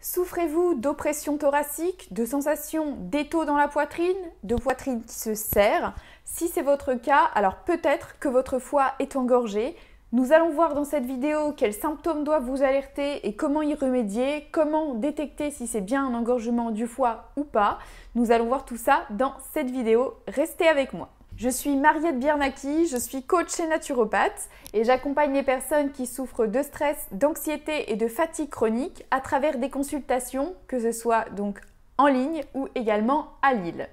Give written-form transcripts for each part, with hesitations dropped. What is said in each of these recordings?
Souffrez-vous d'oppression thoracique, de sensations d'étau dans la poitrine, de poitrine qui se serre? Si c'est votre cas, alors peut-être que votre foie est engorgé. Nous allons voir dans cette vidéo quels symptômes doivent vous alerter et comment y remédier, comment détecter si c'est bien un engorgement du foie ou pas. Nous allons voir tout ça dans cette vidéo. Restez avec moi. Je suis Mariette Biernacki, je suis coach et naturopathe et j'accompagne les personnes qui souffrent de stress, d'anxiété et de fatigue chronique à travers des consultations, que ce soit donc en ligne ou également à Lille.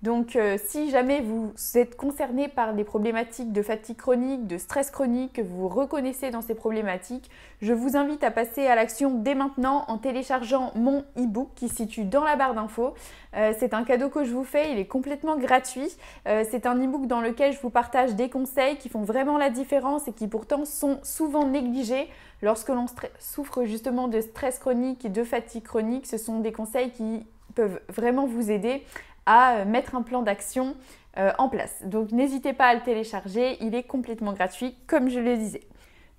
Donc si jamais vous êtes concerné par des problématiques de fatigue chronique, de stress chronique, que vous vous reconnaissez dans ces problématiques, je vous invite à passer à l'action dès maintenant en téléchargeant mon e-book qui se situe dans la barre d'infos. C'est un cadeau que je vous fais, il est complètement gratuit. C'est un e-book dans lequel je vous partage des conseils qui font vraiment la différence et qui pourtant sont souvent négligés. Lorsque l'on souffre justement de stress chronique et de fatigue chronique, ce sont des conseils qui peuvent vraiment vous aider à mettre un plan d'action en place. Donc n'hésitez pas à le télécharger, il est complètement gratuit comme je le disais.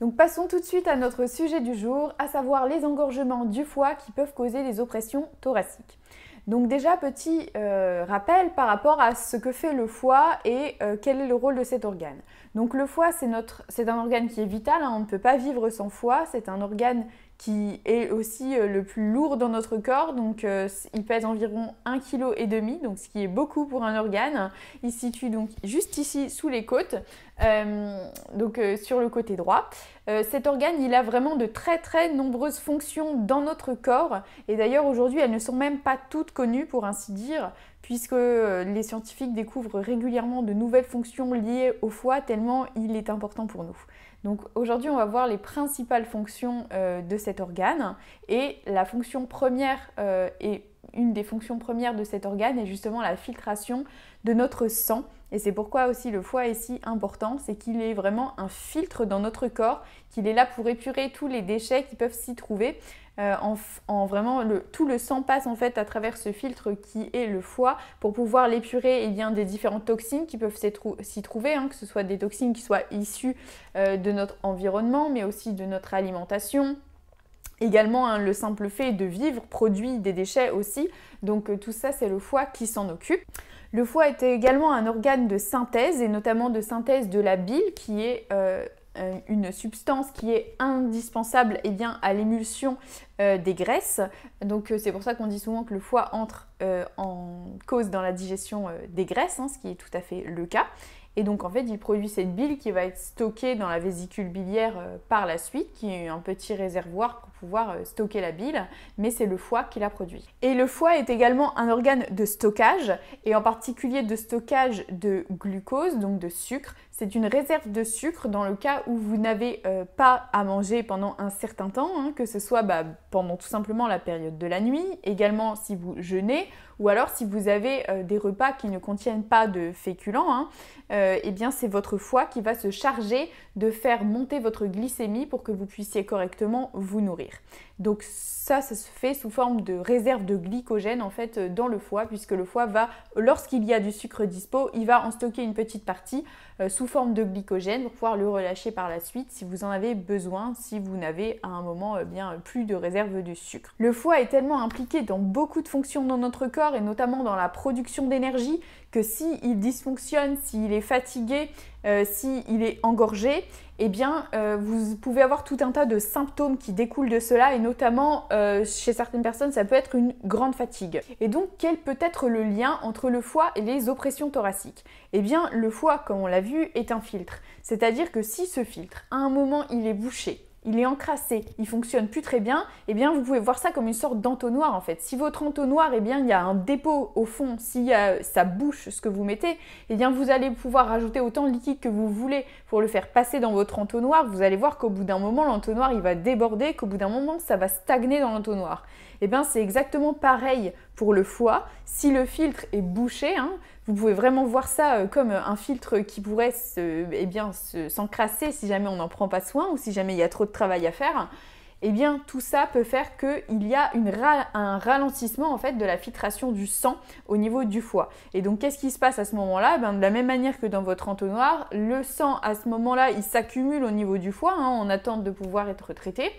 Donc passons tout de suite à notre sujet du jour, à savoir les engorgements du foie qui peuvent causer des oppressions thoraciques. Donc déjà petit rappel par rapport à ce que fait le foie et quel est le rôle de cet organe. Donc le foie c'est un organe qui est vital, hein, on ne peut pas vivre sans foie, c'est un organe qui est aussi le plus lourd dans notre corps, donc il pèse environ 1,5 kg, donc ce qui est beaucoup pour un organe. Il se situe donc juste ici sous les côtes, sur le côté droit. Cet organe, il a vraiment de très nombreuses fonctions dans notre corps, et d'ailleurs aujourd'hui elles ne sont même pas toutes connues pour ainsi dire, puisque les scientifiques découvrent régulièrement de nouvelles fonctions liées au foie tellement il est important pour nous. Donc aujourd'hui on va voir les principales fonctions de cet organe et la fonction première et une des fonctions premières de cet organe est justement la filtration de notre sang. Et c'est pourquoi aussi le foie est si important, c'est qu'il est vraiment un filtre dans notre corps, qu'il est là pour épurer tous les déchets qui peuvent s'y trouver. Tout le sang passe en fait à travers ce filtre qui est le foie pour pouvoir l'épurer des différentes toxines qui peuvent s'y trouver, que ce soit des toxines qui soient issues de notre environnement, mais aussi de notre alimentation. Également, le simple fait de vivre produit des déchets aussi, donc tout ça c'est le foie qui s'en occupe. Le foie est également un organe de synthèse et notamment de synthèse de la bile qui est une substance qui est indispensable à l'émulsion des graisses. Donc c'est pour ça qu'on dit souvent que le foie entre en cause dans la digestion des graisses, ce qui est tout à fait le cas. Et donc en fait il produit cette bile qui va être stockée dans la vésicule biliaire par la suite, qui est un petit réservoir pour pouvoir stocker la bile, mais c'est le foie qui la produit. Et le foie est également un organe de stockage, et en particulier de stockage de glucose, donc de sucre. C'est une réserve de sucre dans le cas où vous n'avez pas à manger pendant un certain temps, que ce soit pendant tout simplement la période de la nuit, également si vous jeûnez, ou alors si vous avez des repas qui ne contiennent pas de féculents, c'est votre foie qui va se charger de faire monter votre glycémie pour que vous puissiez correctement vous nourrir. Donc ça se fait sous forme de réserve de glycogène en fait dans le foie, puisque le foie va, lorsqu'il y a du sucre dispo, il va en stocker une petite partie sous forme de glycogène pour pouvoir le relâcher par la suite si vous en avez besoin, si vous n'avez à un moment plus de réserve de sucre. Le foie est tellement impliqué dans beaucoup de fonctions dans notre corps et notamment dans la production d'énergie que s'il dysfonctionne, s'il est fatigué, s'il est engorgé, vous pouvez avoir tout un tas de symptômes qui découlent de cela et notamment chez certaines personnes ça peut être une grande fatigue. Et donc quel peut être le lien entre le foie et les oppressions thoraciques? Le foie, comme on l'a vu, est un filtre. C'est-à-dire que si ce filtre, à un moment il est bouché, il est encrassé, il fonctionne plus très bien, vous pouvez voir ça comme une sorte d'entonnoir en fait. Si votre entonnoir, il y a un dépôt au fond, si ça bouche ce que vous mettez, vous allez pouvoir rajouter autant de liquide que vous voulez pour le faire passer dans votre entonnoir. Vous allez voir qu'au bout d'un moment, l'entonnoir il va déborder, qu'au bout d'un moment, ça va stagner dans l'entonnoir. C'est exactement pareil pour le foie. Si le filtre est bouché, vous pouvez vraiment voir ça comme un filtre qui pourrait s'encrasser si jamais on n'en prend pas soin ou si jamais il y a trop de travail à faire. Tout ça peut faire qu'il y a un ralentissement en fait de la filtration du sang au niveau du foie. Et donc qu'est-ce qui se passe à ce moment-là? De la même manière que dans votre entonnoir, le sang à ce moment-là il s'accumule au niveau du foie en attente de pouvoir être traité.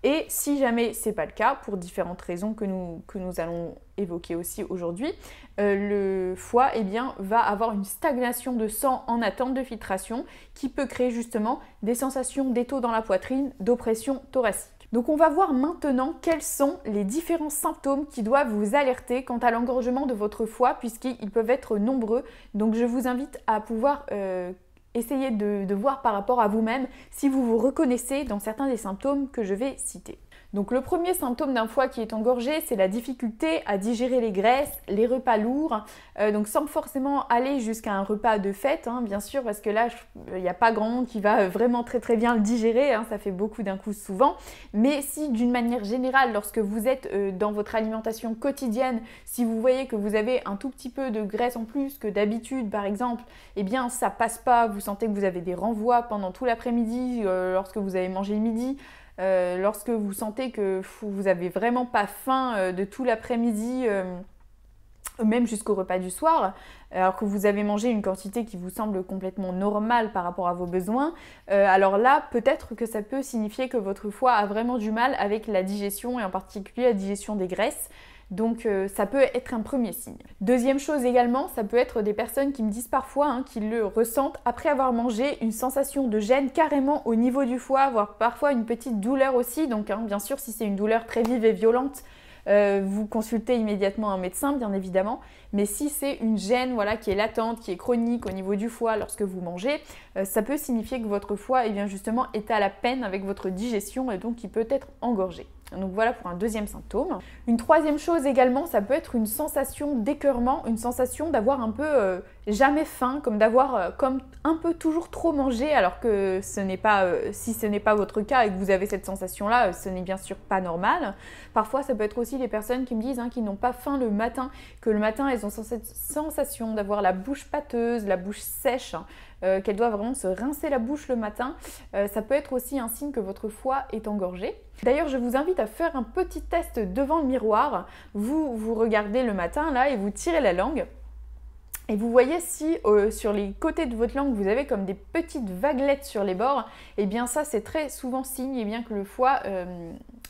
Et si jamais c'est pas le cas, pour différentes raisons que nous allons évoquer aussi aujourd'hui, le foie va avoir une stagnation de sang en attente de filtration qui peut créer justement des sensations d'étau dans la poitrine, d'oppression thoracique. Donc on va voir maintenant quels sont les différents symptômes qui doivent vous alerter quant à l'engorgement de votre foie puisqu'ils peuvent être nombreux. Donc je vous invite à pouvoir essayer de voir par rapport à vous-même si vous vous reconnaissez dans certains des symptômes que je vais citer. Donc le premier symptôme d'un foie qui est engorgé, c'est la difficulté à digérer les graisses, les repas lourds, donc sans forcément aller jusqu'à un repas de fête, hein, bien sûr, parce que là, il n'y a pas grand monde qui va vraiment très bien le digérer, hein, ça fait beaucoup d'un coup souvent, mais si d'une manière générale, lorsque vous êtes dans votre alimentation quotidienne, si vous voyez que vous avez un tout petit peu de graisse en plus que d'habitude, par exemple, eh bien ça passe pas, vous sentez que vous avez des renvois pendant tout l'après-midi, lorsque vous avez mangé le midi, lorsque vous sentez que vous n'avez vraiment pas faim de tout l'après-midi, même jusqu'au repas du soir, alors que vous avez mangé une quantité qui vous semble complètement normale par rapport à vos besoins, alors là, peut-être que ça peut signifier que votre foie a vraiment du mal avec la digestion et en particulier la digestion des graisses. Donc ça peut être un premier signe. Deuxième chose également, ça peut être des personnes qui me disent parfois qu'ils le ressentent après avoir mangé, une sensation de gêne carrément au niveau du foie, voire parfois une petite douleur aussi. Donc bien sûr, si c'est une douleur très vive et violente, vous consultez immédiatement un médecin, bien évidemment. Mais si c'est une gêne qui est latente, qui est chronique au niveau du foie lorsque vous mangez, ça peut signifier que votre foie justement est à la peine avec votre digestion et donc il peut être engorgé. Donc voilà pour un deuxième symptôme. Une troisième chose également, ça peut être une sensation d'écœurement, une sensation d'avoir un peu jamais faim, comme d'avoir comme un peu toujours trop mangé, alors que ce n'est pas, si ce n'est pas votre cas et que vous avez cette sensation-là, ce n'est bien sûr pas normal. Parfois, ça peut être aussi les personnes qui me disent qu'ils n'ont pas faim le matin, que le matin, elles ont cette sensation d'avoir la bouche pâteuse, la bouche sèche, qu'elles doivent vraiment se rincer la bouche le matin. Ça peut être aussi un signe que votre foie est engorgé. D'ailleurs, je vous invite à faire un petit test devant le miroir. Vous regardez le matin là et vous tirez la langue. Et vous voyez si sur les côtés de votre langue, vous avez comme des petites vaguelettes sur les bords, et bien ça c'est très souvent signe que le foie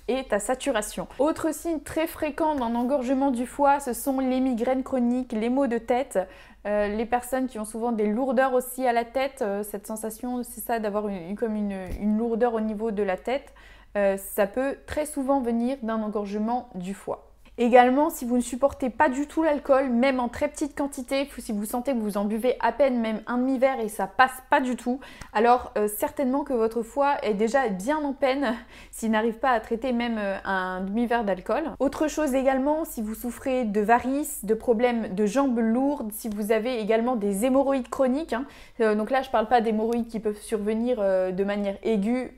est à saturation. Autre signe très fréquent d'un engorgement du foie, ce sont les migraines chroniques, les maux de tête, les personnes qui ont souvent des lourdeurs aussi à la tête, cette sensation c'est ça d'avoir comme une lourdeur au niveau de la tête, ça peut très souvent venir d'un engorgement du foie. Également, si vous ne supportez pas du tout l'alcool, même en très petite quantité, si vous sentez que vous en buvez à peine, même un demi-verre et ça passe pas du tout, alors certainement que votre foie est déjà bien en peine s'il n'arrive pas à traiter même un demi-verre d'alcool. Autre chose également, si vous souffrez de varices, de problèmes de jambes lourdes, si vous avez également des hémorroïdes chroniques, donc là je parle pas d'hémorroïdes qui peuvent survenir de manière aiguë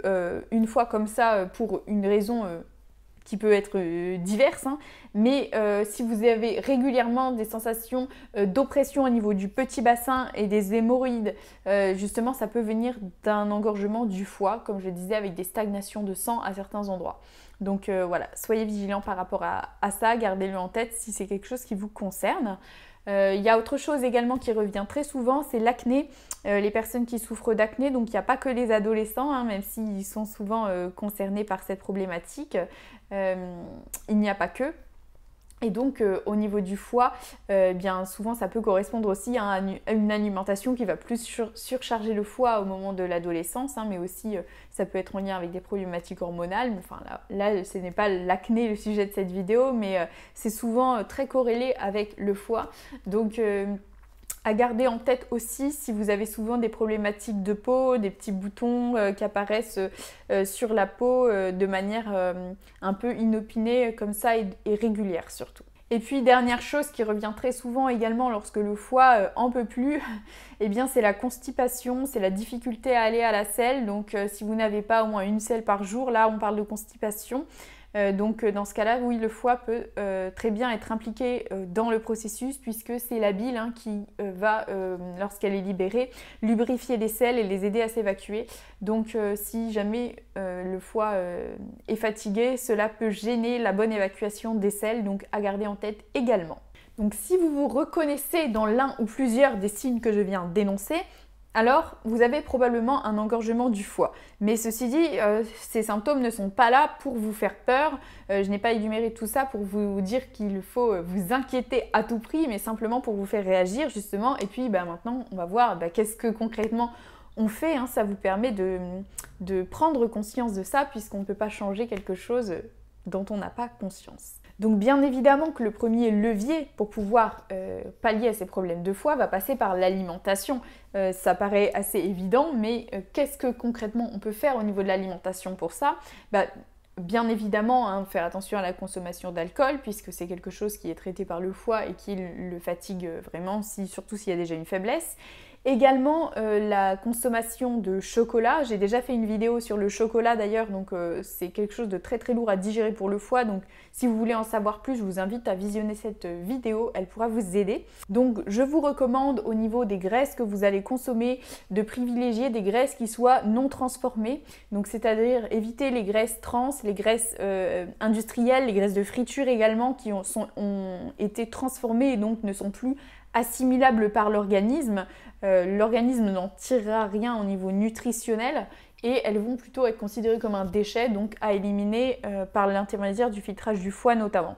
une fois comme ça pour une raison qui peut être diverse, mais si vous avez régulièrement des sensations d'oppression au niveau du petit bassin et des hémorroïdes, justement ça peut venir d'un engorgement du foie, comme je le disais, avec des stagnations de sang à certains endroits. Donc voilà, soyez vigilants par rapport à ça, gardez-le en tête si c'est quelque chose qui vous concerne. Il y a autre chose également qui revient très souvent, c'est l'acné. Les personnes qui souffrent d'acné, donc il n'y a pas que les adolescents, même s'ils sont souvent concernés par cette problématique, il n'y a pas que. Et donc au niveau du foie, bien souvent ça peut correspondre aussi à une alimentation qui va plus surcharger le foie au moment de l'adolescence, mais aussi ça peut être en lien avec des problématiques hormonales. Enfin là ce n'est pas l'acné le sujet de cette vidéo, mais c'est souvent très corrélé avec le foie. Donc à garder en tête aussi si vous avez souvent des problématiques de peau, des petits boutons qui apparaissent sur la peau de manière un peu inopinée comme ça et régulière surtout. Et puis dernière chose qui revient très souvent également lorsque le foie en peut plus, eh bien c'est la constipation, c'est la difficulté à aller à la selle. Donc si vous n'avez pas au moins une selle par jour, là on parle de constipation. Donc dans ce cas-là, oui, le foie peut très bien être impliqué dans le processus puisque c'est la bile qui va, lorsqu'elle est libérée, lubrifier les selles et les aider à s'évacuer. Donc si jamais le foie est fatigué, cela peut gêner la bonne évacuation des selles, donc à garder en tête également. Donc si vous vous reconnaissez dans l'un ou plusieurs des signes que je viens d'énoncer, alors vous avez probablement un engorgement du foie. Mais ceci dit, ces symptômes ne sont pas là pour vous faire peur. Je n'ai pas énuméré tout ça pour vous dire qu'il faut vous inquiéter à tout prix, mais simplement pour vous faire réagir justement. Et puis maintenant, on va voir qu'est-ce que concrètement on fait. Ça vous permet de prendre conscience de ça, puisqu'on ne peut pas changer quelque chose dont on n'a pas conscience. Donc bien évidemment que le premier levier pour pouvoir pallier à ces problèmes de foie va passer par l'alimentation. Ça paraît assez évident, mais qu'est-ce que concrètement on peut faire au niveau de l'alimentation pour ça? Bien évidemment, faire attention à la consommation d'alcool, puisque c'est quelque chose qui est traité par le foie et qui le fatigue vraiment, surtout s'il y a déjà une faiblesse. Également, la consommation de chocolat. J'ai déjà fait une vidéo sur le chocolat d'ailleurs, donc c'est quelque chose de très très lourd à digérer pour le foie. Donc si vous voulez en savoir plus, je vous invite à visionner cette vidéo, elle pourra vous aider. Donc je vous recommande au niveau des graisses que vous allez consommer de privilégier des graisses qui soient non transformées. Donc c'est-à-dire éviter les graisses trans, les graisses industrielles, les graisses de friture également qui ont été transformées et donc ne sont plus assimilables par l'organisme. L'organisme n'en tirera rien au niveau nutritionnel et elles vont plutôt être considérées comme un déchet, donc à éliminer par l'intermédiaire du filtrage du foie notamment.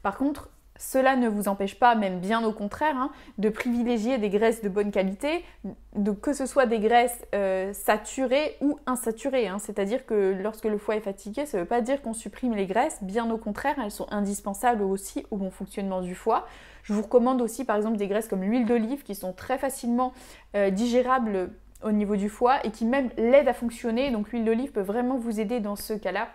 Par contre, cela ne vous empêche pas, même bien au contraire, de privilégier des graisses de bonne qualité, que ce soit des graisses saturées ou insaturées. C'est-à-dire que lorsque le foie est fatigué, ça ne veut pas dire qu'on supprime les graisses, bien au contraire, elles sont indispensables aussi au bon fonctionnement du foie. Je vous recommande aussi par exemple des graisses comme l'huile d'olive qui sont très facilement digérables au niveau du foie et qui même l'aident à fonctionner. Donc l'huile d'olive peut vraiment vous aider dans ce cas-là.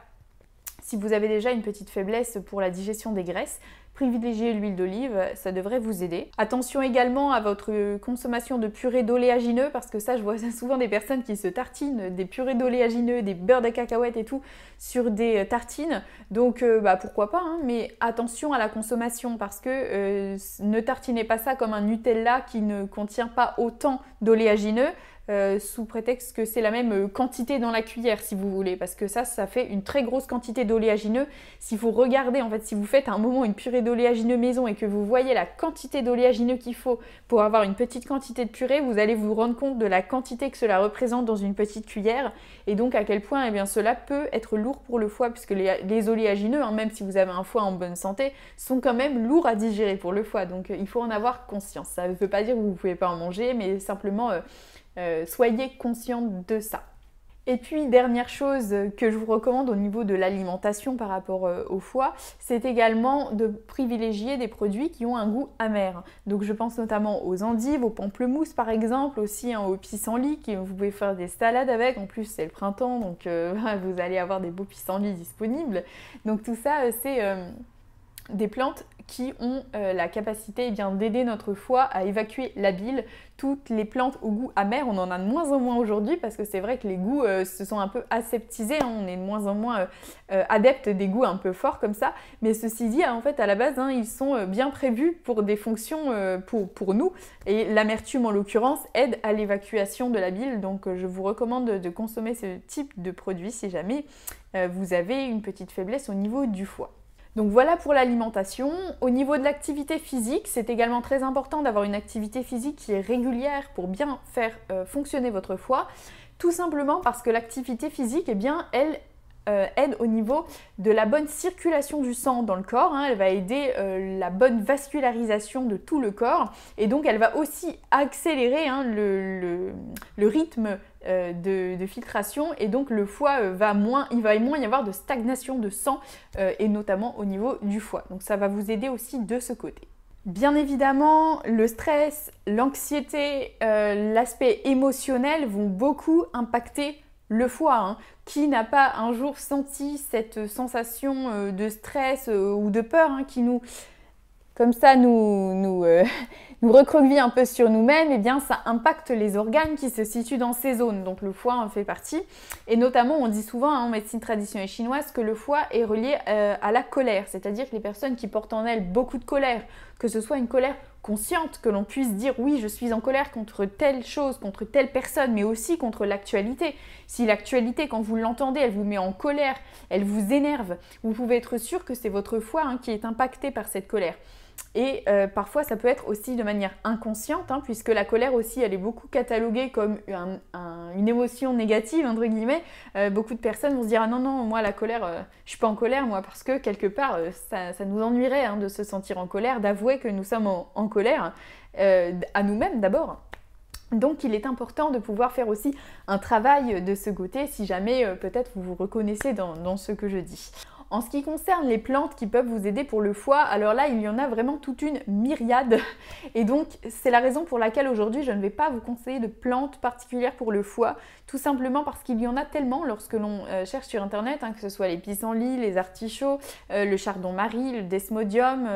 Si vous avez déjà une petite faiblesse pour la digestion des graisses, privilégiez l'huile d'olive, ça devrait vous aider. Attention également à votre consommation de purée d'oléagineux, parce que ça, je vois souvent des personnes qui se tartinent des purées d'oléagineux, des beurres de cacahuètes et tout sur des tartines. Donc pourquoi pas, mais attention à la consommation, parce que ne tartinez pas ça comme un Nutella qui ne contient pas autant d'oléagineux. Sous prétexte que c'est la même quantité dans la cuillère si vous voulez, parce que ça fait une très grosse quantité d'oléagineux. Si vous regardez, en fait, si vous faites à un moment une purée d'oléagineux maison et que vous voyez la quantité d'oléagineux qu'il faut pour avoir une petite quantité de purée, vous allez vous rendre compte de la quantité que cela représente dans une petite cuillère et donc à quel point cela peut être lourd pour le foie, puisque les oléagineux, même si vous avez un foie en bonne santé, sont quand même lourds à digérer pour le foie, donc il faut en avoir conscience. Ça ne veut pas dire que vous ne pouvez pas en manger, mais simplement soyez consciente de ça. Et puis, dernière chose que je vous recommande au niveau de l'alimentation par rapport au foie, c'est également de privilégier des produits qui ont un goût amer. Donc je pense notamment aux endives, aux pamplemousses par exemple, aussi aux pissenlits, vous pouvez faire des salades avec. En plus c'est le printemps, donc vous allez avoir des beaux pissenlits disponibles. Donc tout ça, c'est des plantes qui ont la capacité d'aider notre foie à évacuer la bile. Toutes les plantes au goût amer, on en a de moins en moins aujourd'hui parce que c'est vrai que les goûts se sont un peu aseptisés, on est de moins en moins adeptes des goûts un peu forts comme ça, mais ceci dit, en fait à la base, ils sont bien prévus pour des fonctions pour nous, et l'amertume en l'occurrence aide à l'évacuation de la bile, donc je vous recommande de consommer ce type de produit si jamais vous avez une petite faiblesse au niveau du foie. Donc voilà pour l'alimentation. Au niveau de l'activité physique, c'est également très important d'avoir une activité physique qui est régulière pour bien faire fonctionner votre foie. Tout simplement parce que l'activité physique, elle aide au niveau de la bonne circulation du sang dans le corps. Elle va aider la bonne vascularisation de tout le corps et donc elle va aussi accélérer le rythme de filtration, et donc le foie il va moins y avoir de stagnation de sang et notamment au niveau du foie. Donc ça va vous aider aussi de ce côté. Bien évidemment, le stress, l'anxiété, l'aspect émotionnel vont beaucoup impacter le foie. Qui n'a pas un jour senti cette sensation de stress ou de peur qui nous recroqueville un peu sur nous-mêmes, ça impacte les organes qui se situent dans ces zones. Donc le foie en fait partie. Et notamment, on dit souvent en médecine traditionnelle chinoise que le foie est relié à la colère. C'est-à-dire que les personnes qui portent en elles beaucoup de colère, que ce soit une colère consciente, que l'on puisse dire oui, je suis en colère contre telle chose, contre telle personne, mais aussi contre l'actualité. Si l'actualité, quand vous l'entendez, elle vous met en colère, elle vous énerve, vous pouvez être sûr que c'est votre foie qui est impacté par cette colère. Et parfois, ça peut être aussi de manière inconsciente, hein, puisque la colère aussi, elle est beaucoup cataloguée comme une émotion négative, entre guillemets. Beaucoup de personnes vont se dire « Ah non, non, moi, la colère, je suis pas en colère, moi, parce que quelque part, ça nous ennuierait hein, de se sentir en colère, d'avouer que nous sommes en colère, à nous-mêmes d'abord. » Donc il est important de pouvoir faire aussi un travail de ce côté si jamais peut-être vous vous reconnaissez dans ce que je dis. En ce qui concerne les plantes qui peuvent vous aider pour le foie, alors là il y en a vraiment toute une myriade et donc c'est la raison pour laquelle aujourd'hui je ne vais pas vous conseiller de plantes particulières pour le foie, tout simplement parce qu'il y en a tellement lorsque l'on cherche sur internet, hein, que ce soit les pissenlits, les artichauts, le chardon-marie, le desmodium,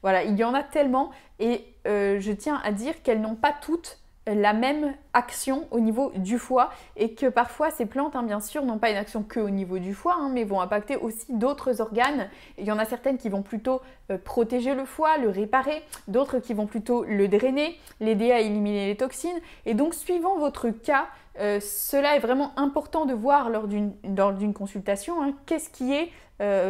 voilà, il y en a tellement et je tiens à dire qu'elles n'ont pas toutes la même action au niveau du foie et que parfois ces plantes, hein, bien sûr, n'ont pas une action que au niveau du foie, hein, mais vont impacter aussi d'autres organes. Il y en a certaines qui vont plutôt protéger le foie, le réparer, d'autres qui vont plutôt le drainer, l'aider à éliminer les toxines. Et donc, suivant votre cas, cela est vraiment important de voir lors d'une consultation, hein, qu'est-ce qui est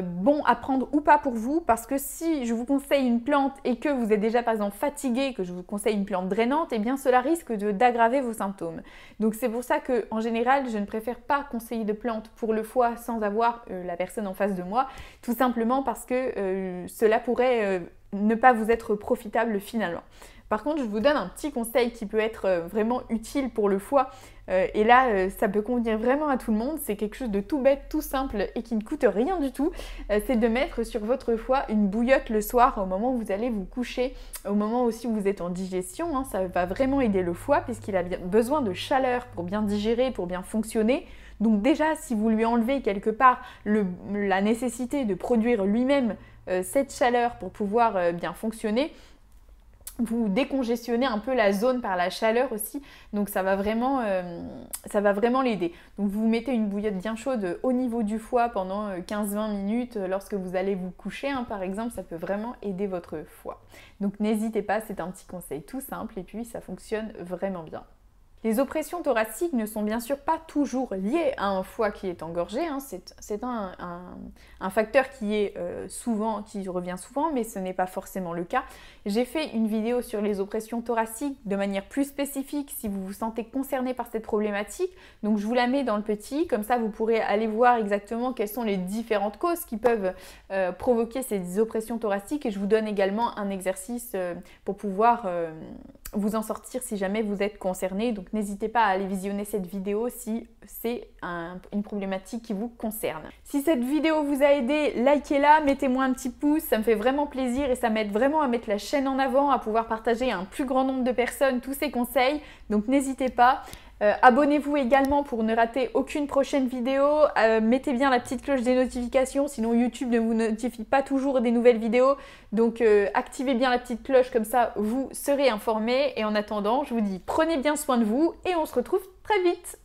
bon à prendre ou pas pour vous, parce que si je vous conseille une plante et que vous êtes déjà par exemple fatigué, que je vous conseille une plante drainante, eh bien cela risque d'aggraver vos symptômes. Donc c'est pour ça qu'en général je ne préfère pas conseiller de plantes pour le foie sans avoir la personne en face de moi, tout simplement parce que cela pourrait ne pas vous être profitable finalement. Par contre, je vous donne un petit conseil qui peut être vraiment utile pour le foie. Et là, ça peut convenir vraiment à tout le monde. C'est quelque chose de tout bête, tout simple et qui ne coûte rien du tout. C'est de mettre sur votre foie une bouillotte le soir au moment où vous allez vous coucher. Au moment aussi où vous êtes en digestion, hein, ça va vraiment aider le foie puisqu'il a besoin de chaleur pour bien digérer, pour bien fonctionner. Donc déjà, si vous lui enlevez quelque part la nécessité de produire lui-même cette chaleur pour pouvoir bien fonctionner, vous décongestionnez un peu la zone par la chaleur aussi, donc ça va vraiment l'aider. Donc vous mettez une bouillotte bien chaude au niveau du foie pendant 15-20 minutes lorsque vous allez vous coucher, hein, par exemple, ça peut vraiment aider votre foie. Donc n'hésitez pas, c'est un petit conseil tout simple et puis ça fonctionne vraiment bien. Les oppressions thoraciques ne sont bien sûr pas toujours liées à un foie qui est engorgé, hein. C'est un facteur qui revient souvent, mais ce n'est pas forcément le cas. J'ai fait une vidéo sur les oppressions thoraciques de manière plus spécifique si vous vous sentez concerné par cette problématique. Donc je vous la mets dans le petit, comme ça vous pourrez aller voir exactement quelles sont les différentes causes qui peuvent provoquer ces oppressions thoraciques et je vous donne également un exercice pour pouvoir vous en sortir si jamais vous êtes concerné. Donc n'hésitez pas à aller visionner cette vidéo si c'est une problématique qui vous concerne. Si cette vidéo vous a aidé, likez-la, mettez-moi un petit pouce, ça me fait vraiment plaisir et ça m'aide vraiment à mettre la chaîne en avant, à pouvoir partager à un plus grand nombre de personnes tous ces conseils. Donc n'hésitez pas. Abonnez-vous également pour ne rater aucune prochaine vidéo. Mettez bien la petite cloche des notifications, sinon YouTube ne vous notifie pas toujours des nouvelles vidéos. Donc activez bien la petite cloche, comme ça vous serez informés. Et en attendant, je vous dis prenez bien soin de vous et on se retrouve très vite.